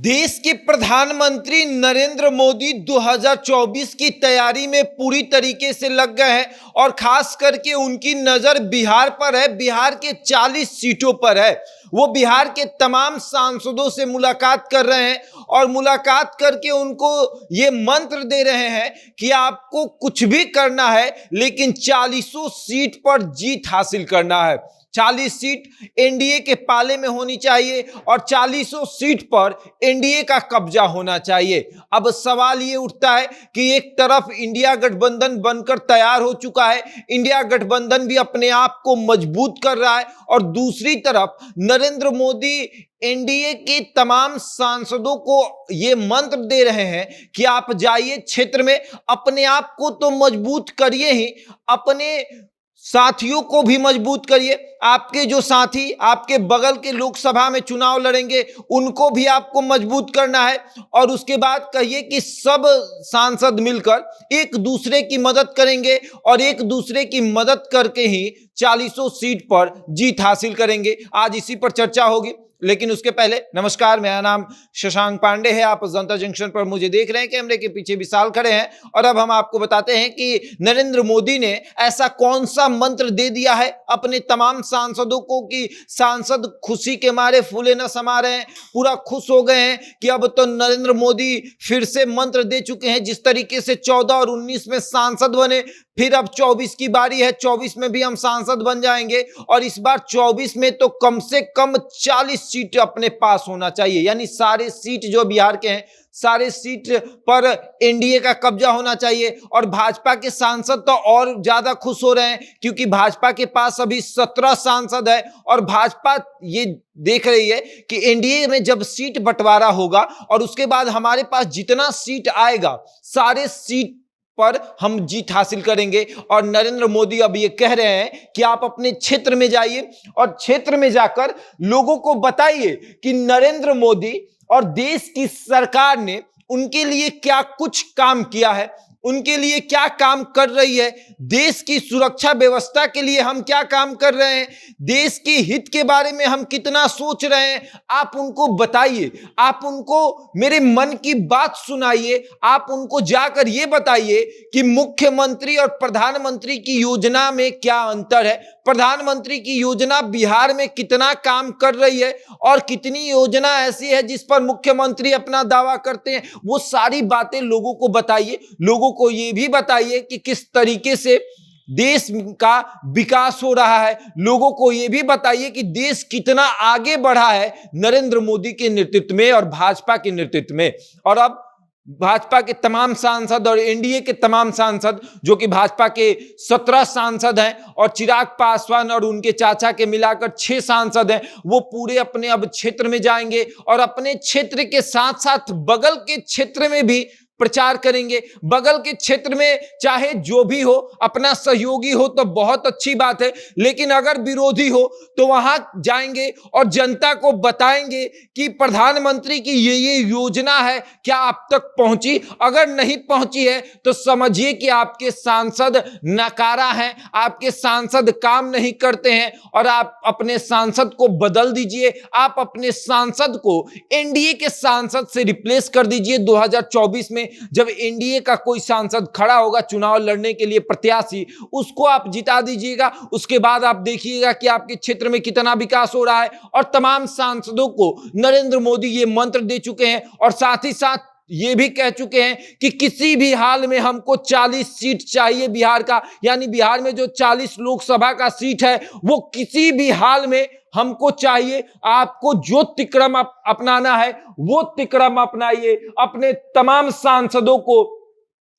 देश के प्रधानमंत्री नरेंद्र मोदी 2024 की तैयारी में पूरी तरीके से लग गए हैं और खास करके उनकी नजर बिहार पर है। बिहार के 40 सीटों पर है। वो बिहार के तमाम सांसदों से मुलाकात कर रहे हैं और मुलाकात करके उनको ये मंत्र दे रहे हैं कि आपको कुछ भी करना है लेकिन 40 सीट पर जीत हासिल करना है। 40 सीट एनडीए के पाले में होनी चाहिए और 40 सीट पर एनडीए का कब्जा होना चाहिए। अब सवाल ये उठता है कि एक तरफ इंडिया गठबंधन बनकर तैयार हो चुका है, इंडिया गठबंधन भी अपने आप को मजबूत कर रहा है और दूसरी तरफ नरेंद्र मोदी एनडीए के तमाम सांसदों को ये मंत्र दे रहे हैं कि आप जाइए क्षेत्र में, अपने आप को तो मजबूत करिए ही, अपने साथियों को भी मजबूत करिए। आपके जो साथी आपके बगल के लोकसभा में चुनाव लड़ेंगे उनको भी आपको मजबूत करना है और उसके बाद कहिए कि सब सांसद मिलकर एक दूसरे की मदद करेंगे और एक दूसरे की मदद करके ही 40 सीट पर जीत हासिल करेंगे। आज इसी पर चर्चा होगी, लेकिन उसके पहले नमस्कार, मेरा नाम शशांक पांडे है। आप जनता जंक्शन पर मुझे देख रहे हैं, कैमरे के पीछे विशाल खड़े हैं और अब हम आपको बताते हैं कि नरेंद्र मोदी ने ऐसा कौन सा मंत्र दे दिया है अपने तमाम सांसदों को कि सांसद खुशी के मारे फूले न समा रहे हैं, पूरा खुश हो गए हैं कि अब तो नरेंद्र मोदी फिर से मंत्र दे चुके हैं। जिस तरीके से 14 और 19 में सांसद बने, फिर अब 24 की बारी है, 24 में भी हम सांसद बन जाएंगे और इस बार 24 में तो कम से कम 40 सीट अपने पास होना चाहिए, यानी सारे सीट जो बिहार के हैं सारे सीट पर एनडीए का कब्जा होना चाहिए। और भाजपा के सांसद तो और ज्यादा खुश हो रहे हैं क्योंकि भाजपा के पास अभी 17 सांसद है और भाजपा ये देख रही है कि एनडीए में जब सीट बंटवारा होगा और उसके बाद हमारे पास जितना सीट आएगा सारे सीट पर हम जीत हासिल करेंगे। और नरेंद्र मोदी अब ये कह रहे हैं कि आप अपने क्षेत्र में जाइए और क्षेत्र में जाकर लोगों को बताइए कि नरेंद्र मोदी और देश की सरकार ने उनके लिए क्या कुछ काम किया है, उनके लिए क्या काम कर रही है, देश की सुरक्षा व्यवस्था के लिए हम क्या काम कर रहे हैं, देश के हित के बारे में हम कितना सोच रहे हैं। आप उनको बताइए, आप उनको मेरे मन की बात सुनाइए, आप उनको जाकर ये बताइए कि मुख्यमंत्री और प्रधानमंत्री की योजना में क्या अंतर है, प्रधानमंत्री की योजना बिहार में कितना काम कर रही है और कितनी योजना ऐसी है जिस पर मुख्यमंत्री अपना दावा करते हैं। वो सारी बातें लोगों को बताइए। लोगों को ये भी बताइए कि किस तरीके से देश का विकास हो रहा है। लोगों को ये भी बताइए कि देश कितना आगे बढ़ा है नरेंद्र मोदी के नेतृत्व में और भाजपा के नेतृत्व में। और अब भाजपा के तमाम सांसद और एनडीए के तमाम सांसद, जो कि भाजपा के 17 सांसद हैं और चिराग पासवान और उनके चाचा के मिलाकर 6 सांसद हैं, वो पूरे अपने अब क्षेत्र में जाएंगे और अपने क्षेत्र के साथ साथ बगल के क्षेत्र में भी प्रचार करेंगे। बगल के क्षेत्र में चाहे जो भी हो, अपना सहयोगी हो तो बहुत अच्छी बात है, लेकिन अगर विरोधी हो तो वहां जाएंगे और जनता को बताएंगे कि प्रधानमंत्री की ये योजना है, क्या आप तक पहुंची? अगर नहीं पहुंची है तो समझिए कि आपके सांसद नकारा हैं, आपके सांसद काम नहीं करते हैं और आप अपने सांसद को बदल दीजिए। आप अपने सांसद को एनडीए के सांसद से रिप्लेस कर दीजिए। 2024 में जब एनडीए का कोई सांसद खड़ा होगा चुनाव लड़ने के लिए, प्रत्याशी, उसको आप जिता दीजिएगा। उसके बाद आप देखिएगा कि आपके क्षेत्र में कितना विकास हो रहा है। और तमाम सांसदों को नरेंद्र मोदी ये मंत्र दे चुके हैं और साथ ही साथ ये भी कह चुके हैं कि किसी भी हाल में हमको 40 सीट चाहिए बिहार का, यानी बिहार में जो 40 लोकसभा का सीट है वो किसी भी हाल में हमको चाहिए। आपको जो तिक्रम अपनाना है वो तिक्रम अपनाइए। अपने तमाम सांसदों को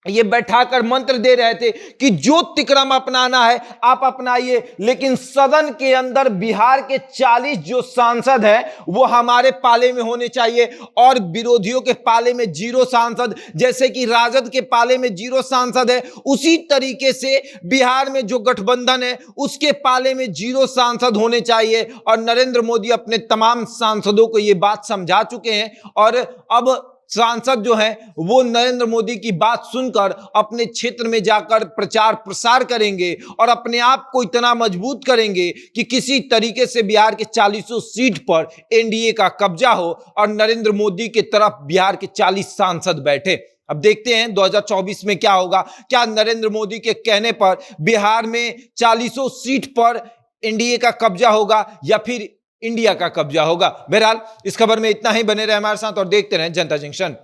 ये बैठाकर मंत्र दे रहे थे कि जो तिक्रम अपनाना है आप अपनाइए, लेकिन सदन के अंदर बिहार के 40 जो सांसद हैं वो हमारे पाले में होने चाहिए और विरोधियों के पाले में 0 सांसद। जैसे कि राजद के पाले में 0 सांसद है, उसी तरीके से बिहार में जो गठबंधन है उसके पाले में 0 सांसद होने चाहिए। और नरेंद्र मोदी अपने तमाम सांसदों को ये बात समझा चुके हैं और अब सांसद जो है वो नरेंद्र मोदी की बात सुनकर अपने क्षेत्र में जाकर प्रचार प्रसार करेंगे और अपने आप को इतना मजबूत करेंगे कि किसी तरीके से बिहार के 40 सीट पर एनडीए का कब्जा हो और नरेंद्र मोदी की तरफ बिहार के 40 सांसद बैठे। अब देखते हैं 2024 में क्या होगा। क्या नरेंद्र मोदी के कहने पर बिहार में 40 सीट पर एनडीए का कब्जा होगा या फिर इंडिया का कब्जा होगा। बहरहाल इस खबर में इतना ही। बने रहे हमारे साथ और देखते रहें जनता जंक्शन।